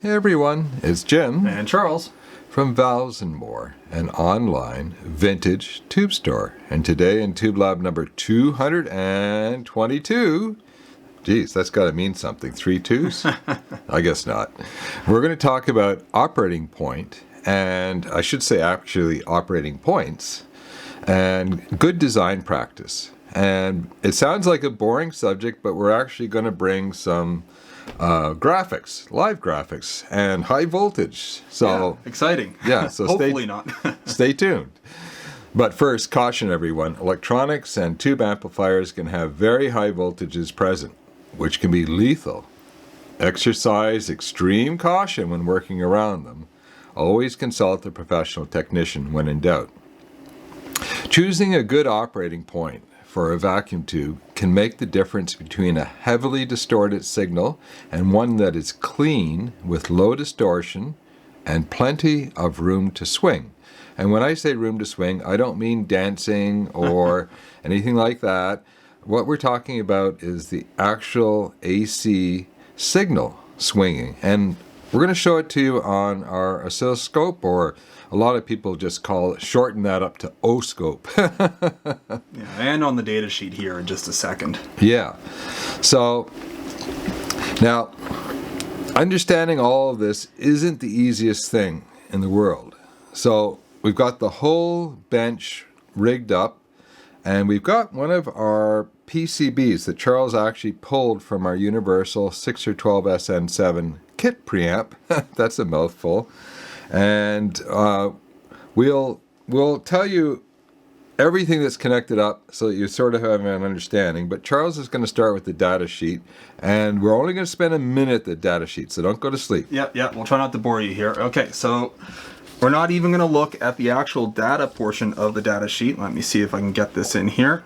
Hey everyone, it's Jim And Charles from Valves and More, an online vintage tube store. And today in Tube Lab number 222, geez, that's got to mean something. 3 twos? I guess not. We're going to talk about operating point, and I should say actually operating points, and good design practice. And it sounds like a boring subject, but we're actually going to bring some graphics, live graphics, and high voltage. So exciting. Yeah, so hopefully not. Stay tuned. But first, caution everyone, electronics and tube amplifiers can have very high voltages present, which can be lethal. Exercise extreme caution when working around them. Always consult a professional technician when in doubt. Choosing a good operating point for a vacuum tube can make the difference between a heavily distorted signal and one that is clean with low distortion and plenty of room to swing. And when I say room to swing, I don't mean dancing or anything like that. What we're talking about is the actual AC signal swinging. And we're going to show it to you on our oscilloscope, or a lot of people just shorten that up to O-scope. Yeah, and on the data sheet here in just a second. Yeah. So now, understanding all of this isn't the easiest thing in the world. So we've got the whole bench rigged up, and we've got one of our PCBs that Charles actually pulled from our Universal 6 or 12 SN7 kit preamp. That's a mouthful. And we'll tell you everything that's connected up so that you sort of have an understanding. But Charles is going to start with the data sheet, and we're only going to spend a minute at the data sheet, so don't go to sleep. Yeah, we'll try not to bore you here. Okay, so we're not even going to look at the actual data portion of the data sheet. Let me see if I can get this in here.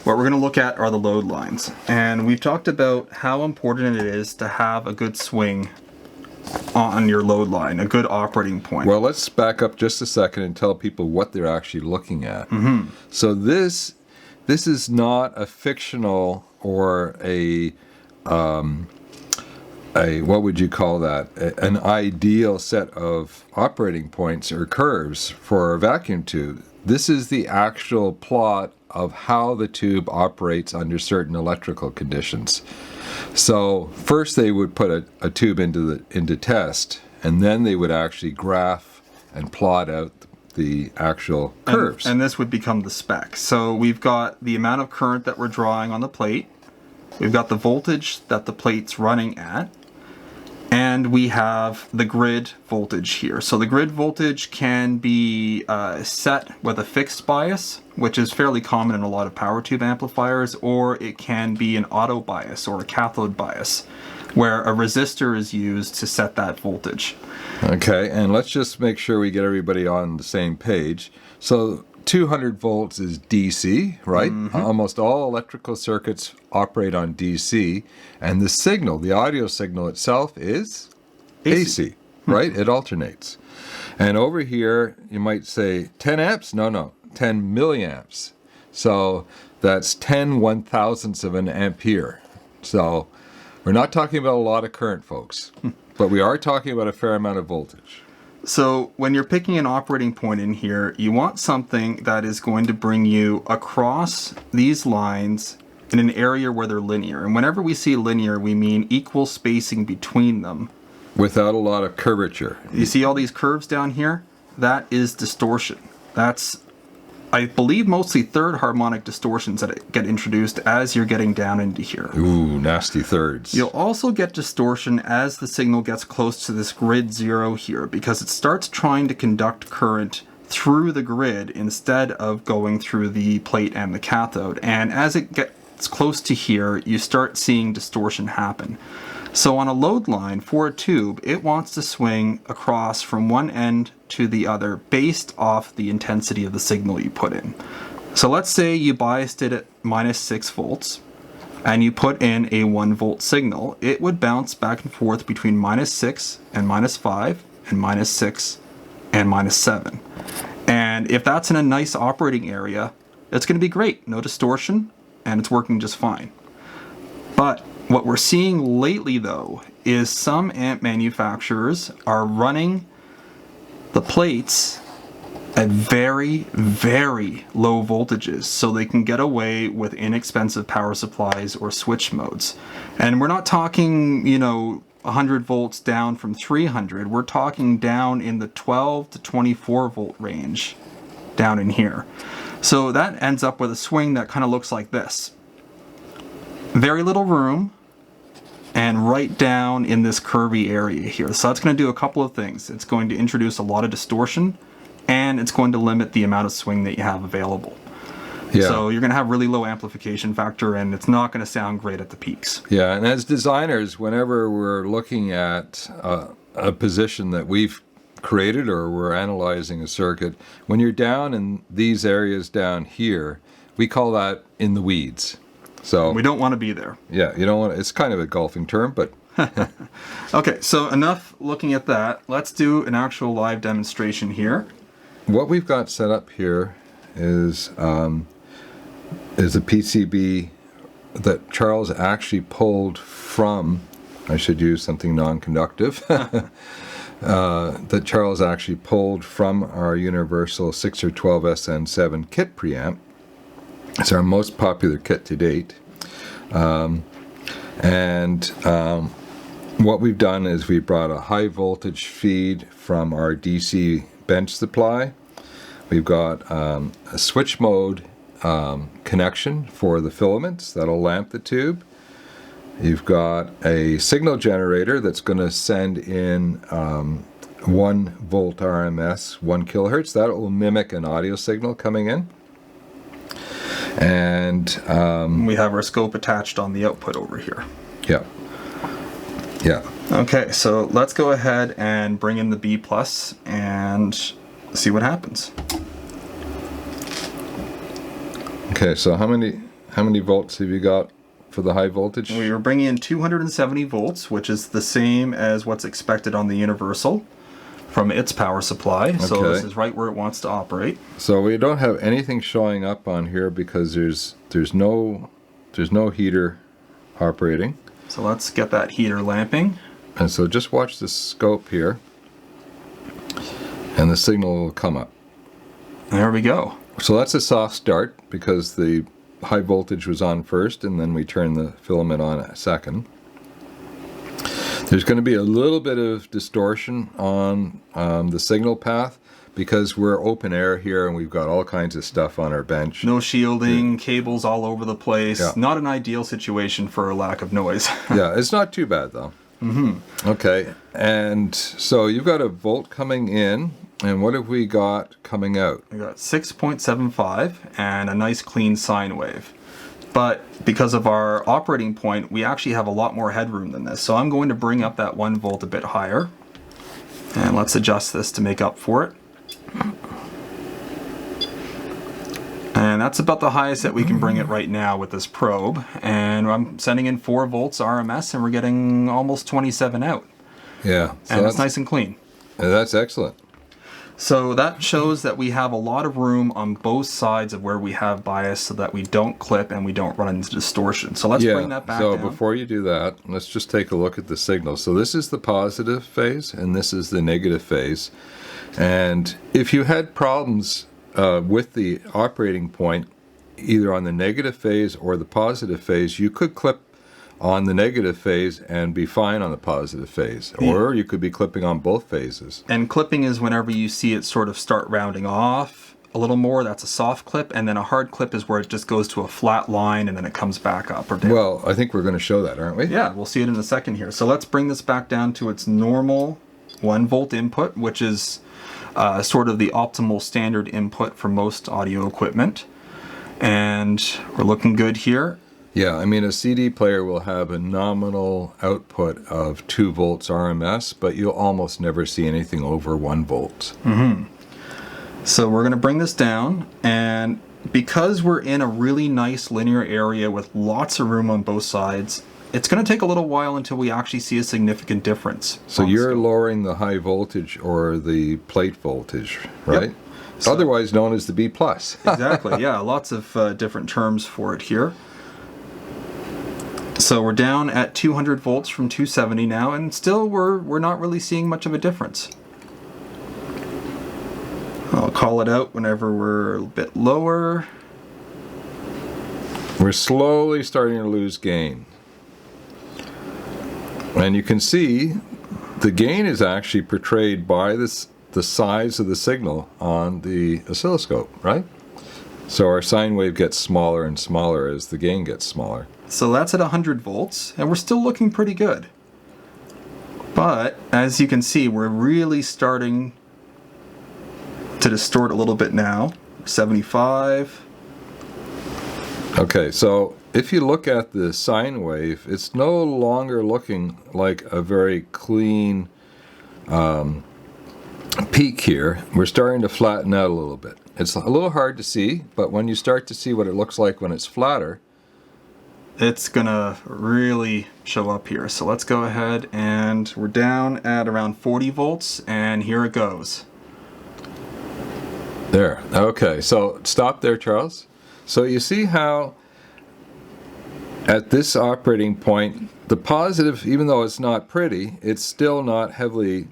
What we're going to look at are the load lines. And we've talked about how important it is to have a good swing on your load line, a good operating point. Well, let's back up just a second and tell people what they're actually looking at. Mm-hmm. So this is not a fictional or a what would you call that? An ideal set of operating points or curves for a vacuum tube. This is the actual plot of how the tube operates under certain electrical conditions. So first they would put a tube into test, and then they would actually graph and plot out the actual curves. And this would become the spec. So we've got the amount of current that we're drawing on the plate. We've got the voltage that the plate's running at. And we have the grid voltage here. So the grid voltage can be set with a fixed bias, which is fairly common in a lot of power tube amplifiers, or it can be an auto bias or a cathode bias, where a resistor is used to set that voltage. Okay, and let's just make sure we get everybody on the same page. So 200 volts is DC, right? Mm-hmm. Almost all electrical circuits operate on DC, and the signal, the audio signal itself, is AC, right? It alternates. And over here, you might say 10 amps? No, 10 milliamps. So that's 10 1,000ths of an ampere. So we're not talking about a lot of current, folks, but we are talking about a fair amount of voltage. So when you're picking an operating point in here, you want something that is going to bring you across these lines in an area where they're linear. And whenever we see linear, we mean equal spacing between them. Without a lot of curvature. You see all these curves down here? That is distortion. That's, I believe, mostly third harmonic distortions that get introduced as you're getting down into here. Ooh, nasty thirds. You'll also get distortion as the signal gets close to this grid 0 here, because it starts trying to conduct current through the grid instead of going through the plate and the cathode. And as it gets close to here, you start seeing distortion happen. So on a load line for a tube, it wants to swing across from one end to the other based off the intensity of the signal you put in. So let's say you biased it at -6 volts and you put in a 1 volt signal. It would bounce back and forth between -6 and -5 and -6 and -7. And if that's in a nice operating area, it's going to be great. No distortion, and it's working just fine. But what we're seeing lately, though, is some amp manufacturers are running the plates at very, very low voltages so they can get away with inexpensive power supplies or switch modes. And we're not talking, 100 volts down from 300. We're talking down in the 12 to 24 volt range down in here. So that ends up with a swing that kind of looks like this. Very little room, and right down in this curvy area here. So that's going to do a couple of things. It's going to introduce a lot of distortion, and it's going to limit the amount of swing that you have available. Yeah. So you're going to have really low amplification factor, and it's not going to sound great at the peaks. Yeah, and as designers, whenever we're looking at a position that we've created or we're analyzing a circuit, when you're down in these areas down here, we call that in the weeds. So we don't want to be there. Yeah, you don't want to, it's kind of a golfing term, but okay, so enough looking at that. Let's do an actual live demonstration here. What we've got set up here is a PCB that Charles actually pulled from, I should use something non-conductive, that Charles actually pulled from our Universal 6R12SN7 kit preamp. It's our most popular kit to date. What we've done is we brought a high voltage feed from our DC bench supply. We've got a switch mode connection for the filaments that'll lamp the tube. You've got a signal generator that's going to send in 1 volt RMS, 1 kilohertz. That will mimic an audio signal coming in. And we have our scope attached on the output over here. Yeah. Yeah. Okay, so let's go ahead and bring in the B plus and see what happens. Okay, so how many volts have you got for the high voltage? We are bringing in 270 volts, which is the same as what's expected on the Universal from its power supply. Okay. So this is right where it wants to operate. So we don't have anything showing up on here because there's no heater operating. So let's get that heater lamping. And so just watch the scope here, and the signal will come up. There we go. So that's a soft start because the high voltage was on first, and then we turn the filament on a second. There's going to be a little bit of distortion on the signal path because we're open air here and we've got all kinds of stuff on our bench. No shielding, cables all over the place. Yeah. Not an ideal situation for a lack of noise. Yeah, it's not too bad though. Mm-hmm. Okay, and so you've got a volt coming in, and what have we got coming out? We got 6.75 and a nice clean sine wave. But because of our operating point, we actually have a lot more headroom than this. So I'm going to bring up that 1 volt a bit higher. And let's adjust this to make up for it. And that's about the highest that we can bring it right now with this probe. And I'm sending in 4 volts RMS, and we're getting almost 27 out. Yeah. So and it's nice and clean. That's excellent. So that shows that we have a lot of room on both sides of where we have bias so that we don't clip and we don't run into distortion. So let's bring that back down. So before you do that, let's just take a look at the signal. So this is the positive phase and this is the negative phase. And if you had problems with the operating point, either on the negative phase or the positive phase, you could clip on the negative phase and be fine on the positive phase, or you could be clipping on both phases. And clipping is whenever you see it sort of start rounding off a little more. That's a soft clip, and then a hard clip is where it just goes to a flat line and then it comes back up or down. Well, I think we're going to show that, aren't we? Yeah, we'll see it in a second here. So let's bring this back down to its normal 1 volt input, which is sort of the optimal standard input for most audio equipment. And we're looking good here. Yeah, I mean, a CD player will have a nominal output of 2 volts RMS, but you'll almost never see anything over 1 volt. Mm-hmm. So we're going to bring this down, and because we're in a really nice linear area with lots of room on both sides, it's going to take a little while until we actually see a significant difference. So you're lowering the high voltage or the plate voltage, right? Yep. So, otherwise known as the B+. Exactly, yeah, lots of different terms for it here. So we're down at 200 volts from 270 now, and still we're not really seeing much of a difference. I'll call it out whenever we're a bit lower. We're slowly starting to lose gain. And you can see the gain is actually portrayed by the size of the signal on the oscilloscope, right? So our sine wave gets smaller and smaller as the gain gets smaller. So that's at 100 volts, and we're still looking pretty good. But as you can see, we're really starting to distort a little bit now. 75. Okay, so if you look at the sine wave, it's no longer looking like a very clean peak here. We're starting to flatten out a little bit. It's a little hard to see, but when you start to see what it looks like when it's flatter, it's gonna really show up here. So let's go ahead, and we're down at around 40 volts, and here it goes. There. Okay, so stop there, Charles. So you see how at this operating point, the positive, even though it's not pretty, it's still not heavily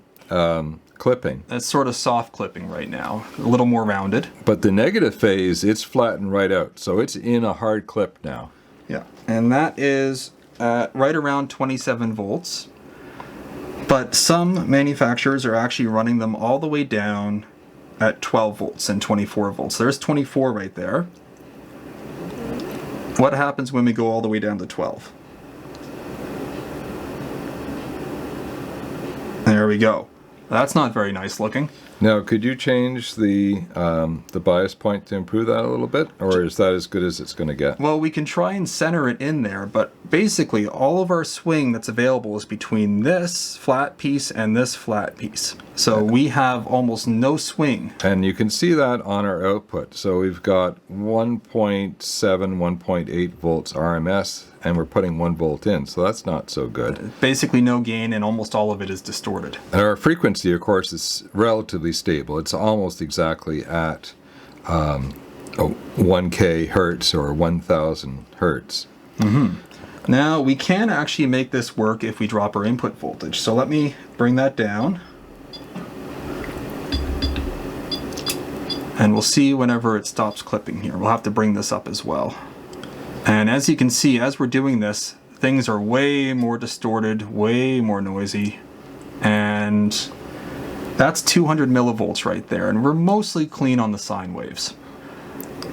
clipping. It's sort of soft clipping right now, a little more rounded. But the negative phase, it's flattened right out. So it's in a hard clip now. Yeah, and that is right around 27 volts. But some manufacturers are actually running them all the way down at 12 volts and 24 volts. There's 24 right there. What happens when we go all the way down to 12? There we go. That's not very nice looking. Now, could you change the bias point to improve that a little bit, or is that as good as it's going to get? Well, we can try and center it in there, but basically all of our swing that's available is between this flat piece and this flat piece. So we have almost no swing. And you can see that on our output. So we've got 1.7, 1.8 volts RMS, and we're putting 1 volt in, so that's not so good. Basically no gain, and almost all of it is distorted. And our frequency, of course, is relatively stable. It's almost exactly at 1K hertz or 1,000 hertz. Mm-hmm. Now, we can actually make this work if we drop our input voltage. So let me bring that down. And we'll see whenever it stops clipping here. We'll have to bring this up as well. And as you can see, as we're doing this, things are way more distorted, way more noisy. And that's 200 millivolts right there. And we're mostly clean on the sine waves.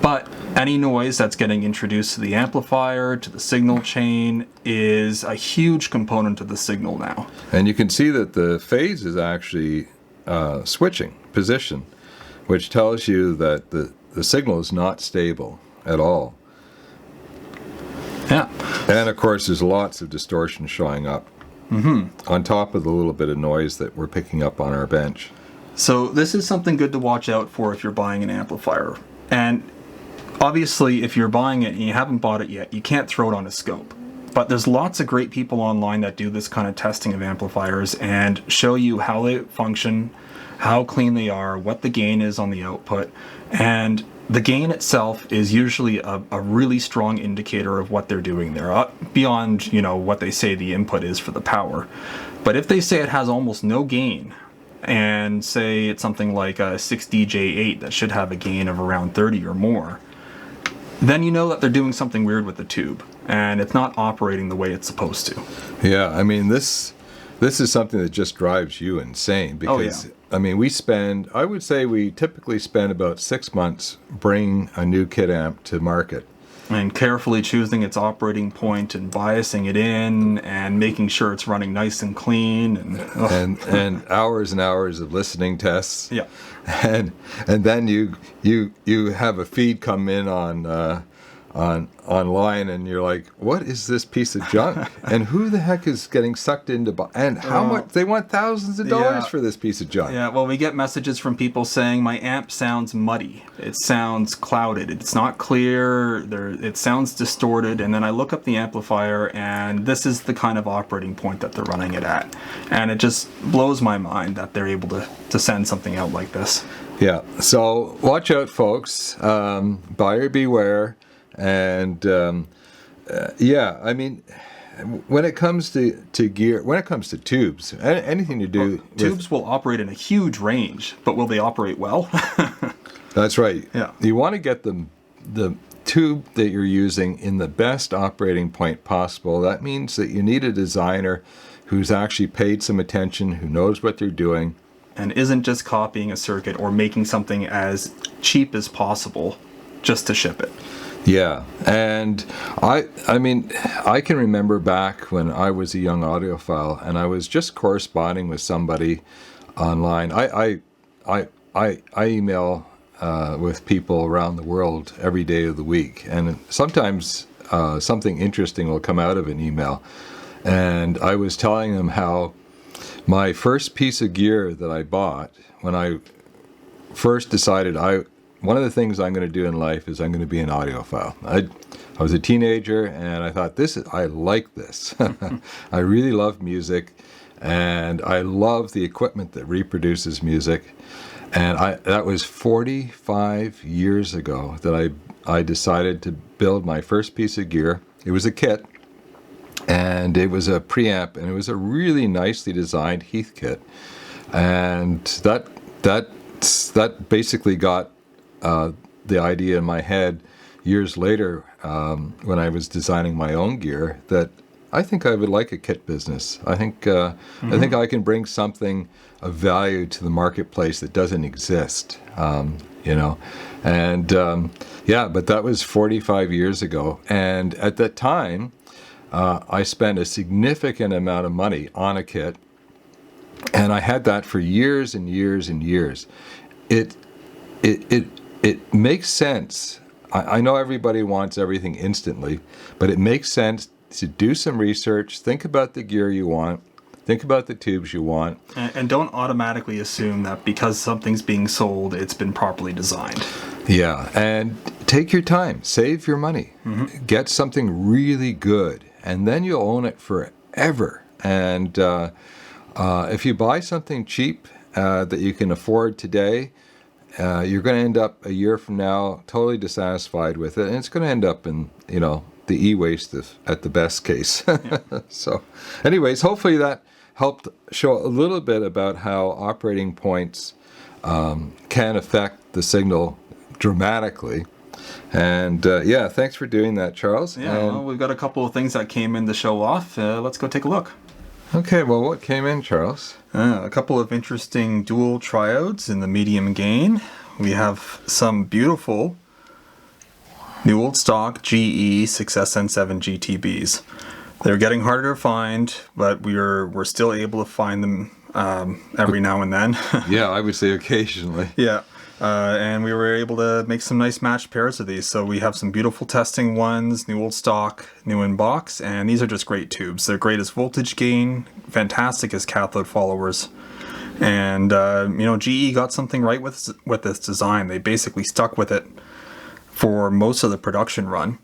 But any noise that's getting introduced to the amplifier, to the signal chain, is a huge component of the signal now. And you can see that the phase is actually switching position, which tells you that the signal is not stable at all. Yeah. And of course, there's lots of distortion showing up on top of the little bit of noise that we're picking up on our bench. So this is something good to watch out for if you're buying an amplifier. And obviously, if you're buying it and you haven't bought it yet, you can't throw it on a scope. But there's lots of great people online that do this kind of testing of amplifiers and show you how they function, how clean they are, what the gain is on the output. And the gain itself is usually a really strong indicator of what they're doing there, beyond, you know, what they say the input is for the power. But if they say it has almost no gain, and say it's something like a 6DJ8 that should have a gain of around 30 or more, then you know that they're doing something weird with the tube, and it's not operating the way it's supposed to. Yeah, I mean, this is something that just drives you insane because, I mean, I would say we typically spend about 6 months bringing a new kit amp to market. And carefully choosing its operating point and biasing it in and making sure it's running nice and clean. And hours and hours of listening tests. Yeah. And then you have a feed come in online, and you're like, what is this piece of junk? And who the heck is getting sucked into and how much they want thousands of dollars for this piece of junk? Yeah, well, we get messages from people saying my amp sounds muddy, it sounds clouded, it's not clear, it sounds distorted. And then I look up the amplifier, and this is the kind of operating point that they're running it at, and it just blows my mind that they're able to send something out like this. Yeah, so watch out, folks. Buyer beware. And yeah, I mean, when it comes to gear, when it comes to tubes, anything to do with... Tubes will operate in a huge range, but will they operate well? That's right. Yeah. You want to get the tube that you're using in the best operating point possible. That means that you need a designer who's actually paid some attention, who knows what they're doing. And isn't just copying a circuit or making something as cheap as possible just to ship it. Yeah, and I mean, I can remember back when I was a young audiophile and I was just corresponding with somebody online. I email with people around the world every day of the week, and sometimes something interesting will come out of an email. And I was telling them how my first piece of gear that I bought when I first decided one of the things I'm going to do in life is I'm going to be an audiophile. I was a teenager and I thought, I like this. I really love music and I love the equipment that reproduces music. And that was 45 years ago that I decided to build my first piece of gear. It was a kit and it was a preamp and it was a really nicely designed Heath kit. And that basically got the idea in my head years later when I was designing my own gear that I think I would like a kit business. I think I can bring something of value to the marketplace that doesn't exist, you know. And but that was 45 years ago. And at that time, I spent a significant amount of money on a kit, and I had that for years and years and years. It makes sense. I know everybody wants everything instantly, but it makes sense to do some research, think about the gear you want, think about the tubes you want. And don't automatically assume that because something's being sold, it's been properly designed. Yeah, and take your time, save your money, get something really good, and then you'll own it forever. And if you buy something cheap that you can afford today, you're going to end up a year from now totally dissatisfied with it, and it's going to end up in, the e-waste at the best case. Yeah. So, anyways, hopefully that helped show a little bit about how operating points can affect the signal dramatically. And thanks for doing that, Charles. Yeah, well, we've got a couple of things that came in to show off. Let's go take a look. Okay, well, what came in, Charles? A couple of interesting dual triodes in the medium gain. We have some beautiful new old stock GE 6SN7 GTBs. They're getting harder to find, but we're still able to find them every now and then. Yeah, I would say occasionally. Yeah. And we were able to make some nice matched pairs of these. So we have some beautiful testing ones, new old stock, new in box, and these are just great tubes. They're great as voltage gain, fantastic as cathode followers. And, GE got something right with this design. They basically stuck with it for most of the production run.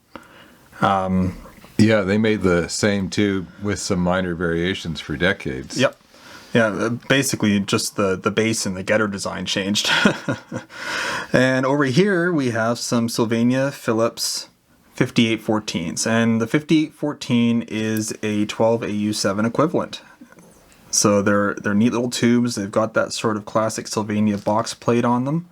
Yeah, they made the same tube with some minor variations for decades. Yep. Yeah, basically just the base and the getter design changed. And over here we have some Sylvania Philips 5814s. And the 5814 is a 12AU7 equivalent. So they're neat little tubes. They've got that sort of classic Sylvania box plate on them.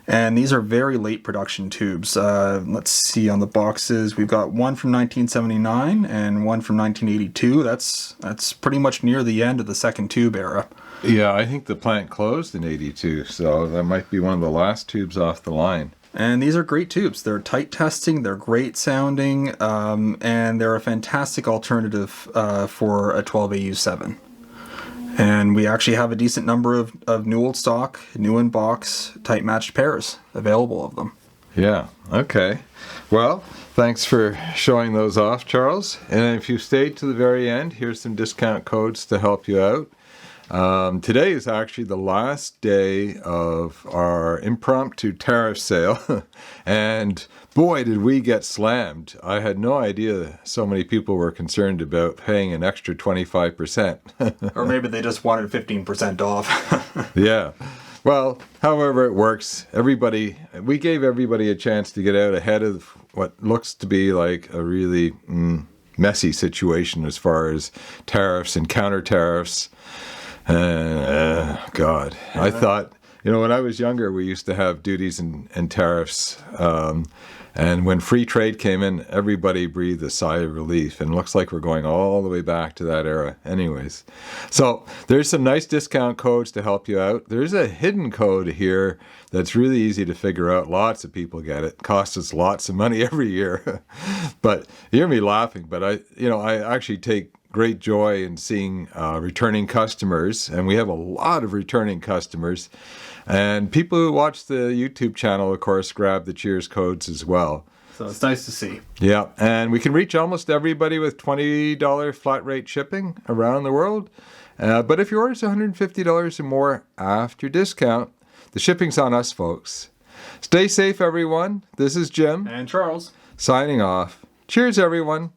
And these are very late production tubes. Let's see on the boxes. We've got one from 1979 and one from 1982. That's pretty much near the end of the second tube era. Yeah, I think the plant closed in 82, so that might be one of the last tubes off the line. And these are great tubes. They're tight testing, they're great sounding, and they're a fantastic alternative for a 12AU7. And we actually have a decent number of new old stock, new in box, tight matched pairs available of them. Yeah, okay. Well, thanks for showing those off, Charles. And if you stayed to the very end, here's some discount codes to help you out. Today is actually the last day of our impromptu tariff sale. And boy, did we get slammed. I had no idea so many people were concerned about paying an extra 25%. Or maybe they just wanted 15% off. Yeah. Well, however it works, we gave everybody a chance to get out ahead of what looks to be like a really messy situation as far as tariffs and counter tariffs. God, I thought, when I was younger, we used to have duties and tariffs. And when free trade came in, everybody breathed a sigh of relief. And it looks like we're going all the way back to that era anyways. So there's some nice discount codes to help you out. There's a hidden code here that's really easy to figure out. Lots of people get it. Costs us lots of money every year. But you hear me laughing, but I actually take great joy in seeing returning customers, and we have a lot of returning customers. And people who watch the YouTube channel, of course, grab the Cheers codes as well. So it's nice to see. Yeah, and we can reach almost everybody with $20 flat rate shipping around the world. But if your order is $150 or more after discount, the shipping's on us, folks. Stay safe, everyone. This is Jim. And Charles. Signing off. Cheers, everyone.